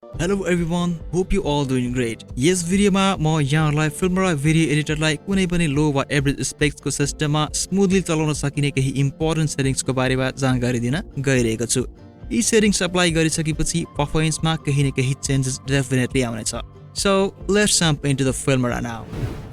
Hello everyone, hope you all doing great. यस भिडियोमा म यहाँहरुलाई फिल्मरा video एडिटरलाई कुनै पनि लो वा एभरेज स्पेक्सको सिस्टममा स्मुथली चलाउन सकिने केही इम्पोर्टेन्ट सेटिङ्सको बारेमा जानकारी दिन गइरहेको छु। यी सेटिङ्स अप्लाई गरिसकेपछि परफर्मेन्समा केही न केही चेन्जेस डेफिनेटली आउनेछ। So let's jump into the Filmora now.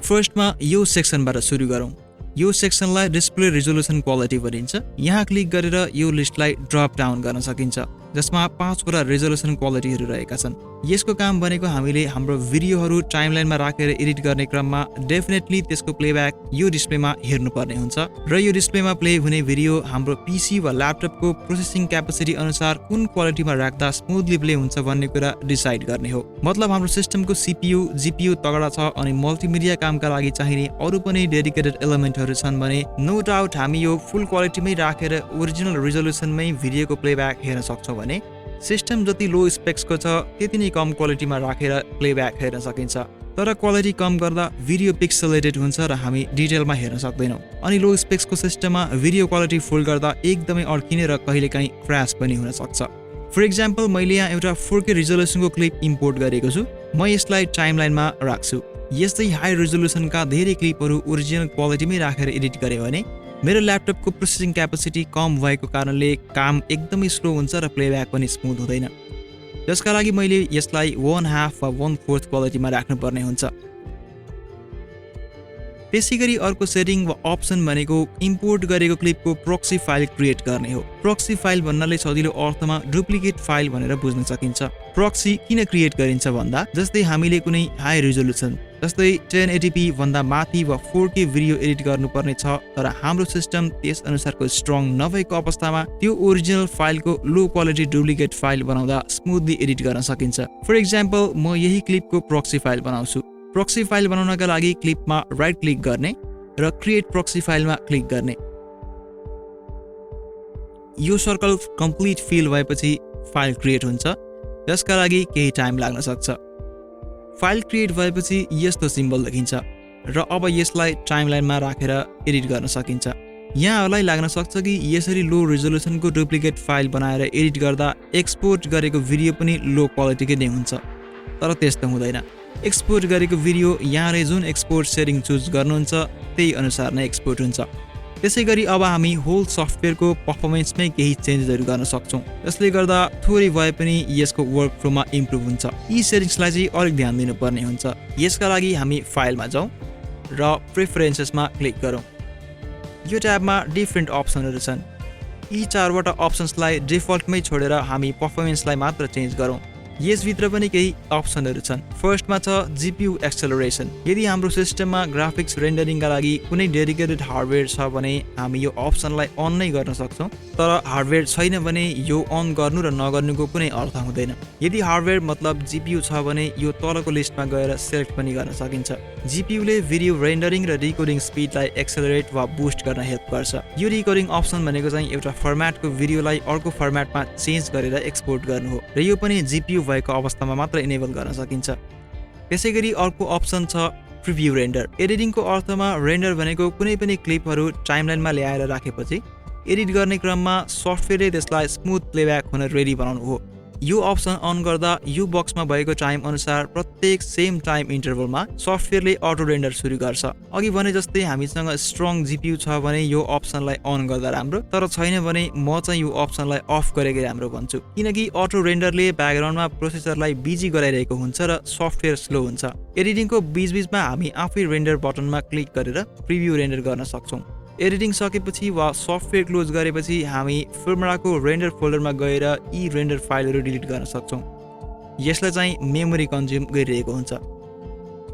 फर्स्टमा यो सेक्सनबाट सुरु गरौँ। यो सेक्सनलाई डिस्प्ले रिजोल्युसन क्वालिटी भनिन्छ। यहाँ क्लिक गरेर यो लिस्टलाई ड्रप डाउन गर्न सकिन्छ, जसमा 5 वटा रिजोल्युसन क्वालिटीहरू रहेका छन्। यसको काम भनेको हामीले हाम्रो भिडियोहरू टाइमलाइनमा राखेर एडिट गर्ने क्रममा डेफिनेटली त्यसको प्लेब्याक यो डिस्प्लेमा हेर्नुपर्ने हुन्छ र यो डिस्प्लेमा प्ले हुने भिडियो हाम्रो पीसी वा ल्यापटपको प्रोसेसिङ क्यापेसिटी अनुसार कुन क्वालिटीमा राख्दा स्मुथली प्ले हुन्छ भन्ने कुरा डिसाइड गर्ने हो। मतलब हाम्रो सिस्टमको सीपीयू, जीपीयू तगडा छ अनि मल्टिमिडिया कामका लागि चाहिने अरू पनि डेडिकेटेड एलिमेन्टहरू छन् भने नो डाउट हामी यो फुल क्वालिटीमै राखेर ओरिजिनल रिजोल्युसनमै भिडियोको प्लेब्याक हेर्न सक्छौँ भने सिस्टम जति लो स्पेक्सको छ त्यति नै कम क्वालिटीमा राखेर प्लेब्याक हेर्न सकिन्छ। तर क्वालिटी कम गर्दा भिडियो पिक्सलेटेड हुन्छ र हामी डिटेलमा हेर्न सक्दैनौँ। अनि लो स्पेक्सको सिस्टममा भिडियो क्वालिटी फुल गर्दा एकदमै अड्किने र कहिलेकाहीँ क्र्यास पनि हुन सक्छ। फर इक्जाम्पल मैले यहाँ एउटा 4K रिजोल्युसनको क्लिप इम्पोर्ट गरेको छु। म यसलाई टाइमलाइनमा राख्छु। यस्तै हाई रिजोल्युसनका धेरै क्लिपहरू ओरिजिनल क्वालिटीमै राखेर एडिट गरे भने मेरो ल्यापटपको प्रोसेसिङ क्यापेसिटी कम भएको कारणले काम एकदमै स्लो हुन्छ र प्लेब्याक पनि स्मुथ हुँदैन। जसका लागि मैले यसलाई 1/2 वा 1/4 क्वालिटीमा राख्नुपर्ने हुन्छ। त्यसैगरी अर्को सेटिङ वा अप्सन भनेको इम्पोर्ट गरेको क्लिपको प्रक्सी फाइल क्रिएट गर्ने हो। प्रक्सी फाइल भन्नाले सजिलो अर्थमा डुप्लिकेट फाइल भनेर बुझ्न सकिन्छ। प्रक्सी किन क्रिएट गरिन्छ भन्दा जस्तै हामीले कुनै हाई रिजोल्युसन जस्तै 1080p भन्दा माथि वा 4K भिडियो एडिट गर्नुपर्ने छ तर हाम्रो सिस्टम त्यस अनुसारको स्ट्रङ नभएको अवस्थामा त्यो ओरिजिनल फाइलको लो क्वालिटी डुप्लिकेट फाइल बनाउँदा स्मुथली एडिट गर्न सकिन्छ। फर इक्जाम्पल म यही क्लिपको प्रक्सी फाइल बनाउँछु। प्रक्सी फाइल बनाउनका लागि क्लिपमा राइट क्लिक गर्ने र क्रिएट प्रक्सी फाइलमा क्लिक गर्ने। यो सर्कल कम्प्लिट फिल भएपछि फाइल क्रिएट हुन्छ, जसका लागि केही टाइम लाग्न सक्छ। फाइल क्रिएट भएपछि यस्तो सिम्बल देखिन्छ र अब यसलाई टाइमलाइनमा राखेर एडिट गर्न सकिन्छ। यहाँहरूलाई लाग्न सक्छ कि यसरी लो रिजोल्युसनको डुप्लिकेट फाइल बनाएर एडिट गर्दा एक्सपोर्ट गरेको भिडियो पनि लो क्वालिटीकै नै हुन्छ, तर त्यस्तो हुँदैन। एक्सपोर्ट गरेको भिडियो यहाँले जुन एक्सपोर्ट सेटिङ चुज गर्नुहुन्छ त्यही अनुसार नै एक्सपोर्ट हुन्छ। त्यसैगरी अब हामी होल सफ्टवेयरको पर्फर्मेन्समै केही चेन्जेसहरू गर्न सक्छौँ, जसले गर्दा थोरै भए पनि यसको वर्क फ्लोमा इम्प्रुभ हुन्छ। यी सेटिङ्सलाई चाहिँ अलिक ध्यान दिनुपर्ने हुन्छ। यसका लागि हामी फाइलमा जाउँ र प्रेफरेन्सेसमा क्लिक गरौँ। यो ट्याबमा डिफ्रेन्ट अप्सनहरू छन्। यी 4वटा अप्सन्सलाई डिफल्टमै छोडेर हामी पर्फर्मेन्सलाई मात्र चेन्ज गरौँ। यसभित्र पनि केही अप्सनहरू छन्। फर्स्टमा छ जीपीयू एक्सेलरेसन। यदि हाम्रो सिस्टममा ग्राफिक्स रेन्डरिङका लागि कुनै डेडिकेटेड हार्डवेयर छ भने हामी यो अप्सनलाई अन नै गर्न सक्छौँ, तर हार्डवेयर छैन भने यो अन गर्नु र नगर्नुको कुनै अर्थ हुँदैन। यदि हार्डवेयर मतलब जीपीयू छ भने यो तलको लिस्टमा गएर सेलेक्ट पनि गर्न सकिन्छ। जीपीयूले भिडियो रेन्डरिङ र रिकोडिङ स्पिडलाई एक्सेलरेट वा बुस्ट गर्न हेल्प गर्छ। यो रिकोडिङ अप्सन भनेको चाहिँ एउटा फर्म्याटको भिडियोलाई अर्को फर्म्याटमा चेन्ज गरेर एक्सपोर्ट गर्नु हो र यो पनि जीपीयू भएको अवस्थामा मात्र इनेबल गर्न सकिन्छ। त्यसैगरी अर्को अप्सन छ प्रिभ्यू रेन्डर। एडिटिङको अर्थमा रेन्डर भनेको कुनै पनि क्लिपहरू टाइमलाइनमा ल्याएर राखेपछि एडिट गर्ने क्रममा सफ्टवेयरले त्यसलाई स्मुथ प्लेब्याक हुन रेडी बनाउनु हो। यो अप्सन अन गर्दा यो बक्समा भएको टाइम अनुसार प्रत्येक सेम टाइम इन्टरभलमा सफ्टवेयरले अटो रेन्डर सुरु गर्छ। अघि भने जस्तै हामीसँग स्ट्रङ जीपीयू छ भने यो अप्सनलाई अन गर्दा राम्रो, तर छैन भने म चाहिँ यो अप्सनलाई अफ गरेकै राम्रो भन्छु, किनकि अटो रेन्डरले ब्याकग्राउन्डमा प्रोसेसरलाई बिजी गराइरहेको हुन्छ र सफ्टवेयर स्लो हुन्छ। एडिटिङको बीचबीचमा हामी आफै रेन्डर बटनमा क्लिक गरेर प्रिभ्यू रेन्डर गर्न सक्छौँ। एडिटिङ सकेपछि वा सफ्टवेयर क्लोज गरेपछि हामी फिल्मराको रेन्डर फोल्डरमा गएर यी रेन्डर फाइलहरू डिलिट गर्न सक्छौँ। यसलाई चाहिँ मेमोरी कन्ज्युम गरिरहेको हुन्छ।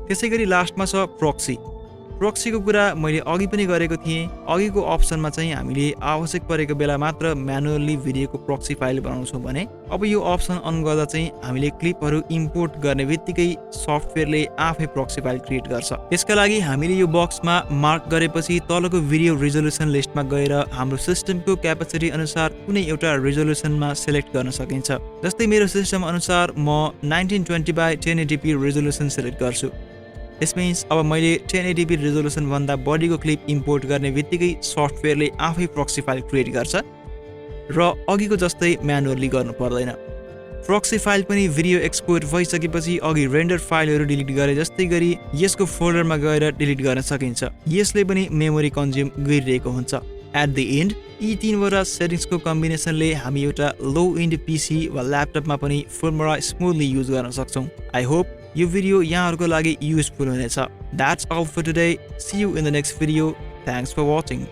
त्यसैगरी लास्टमा छ प्रक्सी। प्रक्सीको कुरा मैले अघि पनि गरेको थिएँ। अघिको अप्सनमा चाहिँ हामीले आवश्यक परेको बेला मात्र म्यानुअली भिडियोको प्रक्सी फाइल बनाउँछौँ भने अब यो अप्सन अन गर्दा चाहिँ हामीले क्लिपहरू इम्पोर्ट गर्ने बित्तिकै सफ्टवेयरले आफै प्रक्सी फाइल क्रिएट गर्छ। यसका लागि हामीले यो बक्समा मार्क गरेपछि तलको भिडियो रिजोल्युसन लिस्टमा गएर हाम्रो सिस्टमको क्यापेसिटी अनुसार कुनै एउटा रिजोल्युसनमा सेलेक्ट गर्न सकिन्छ। जस्तै मेरो सिस्टम अनुसार म 1920x1080p रिजोल्युसन सेलेक्ट गर्छु। This means अब मैले 1080p रिजोल्युसन भन्दा बढीको क्लिप इम्पोर्ट गर्ने बित्तिकै सफ्टवेयरले आफै प्रक्सी फाइल क्रिएट गर्छ र अघिको जस्तै म्यानुअली गर्नु पर्दैन। प्रक्सी फाइल पनि भिडियो एक्सपोर्ट भइसकेपछि अघि रेन्डर फाइलहरू डिलिट गरे जस्तै गरी यसको फोल्डरमा गएर डिलिट गर्न सकिन्छ। यसले पनि मेमोरी कन्ज्युम गरिरहेको हुन्छ। एट द एन्ड यी तीनवटा सेटिङ्सको कम्बिनेसनले हामी एउटा लो एन्ड पिसी वा ल्यापटपमा पनि फिल्मोरा स्मुथली युज गर्न सक्छौँ। आई होप यो भिडियो यहाँहरूको लागि युजफुल हुनेछ। That's all for today. See you in the next video. Thanks for watching.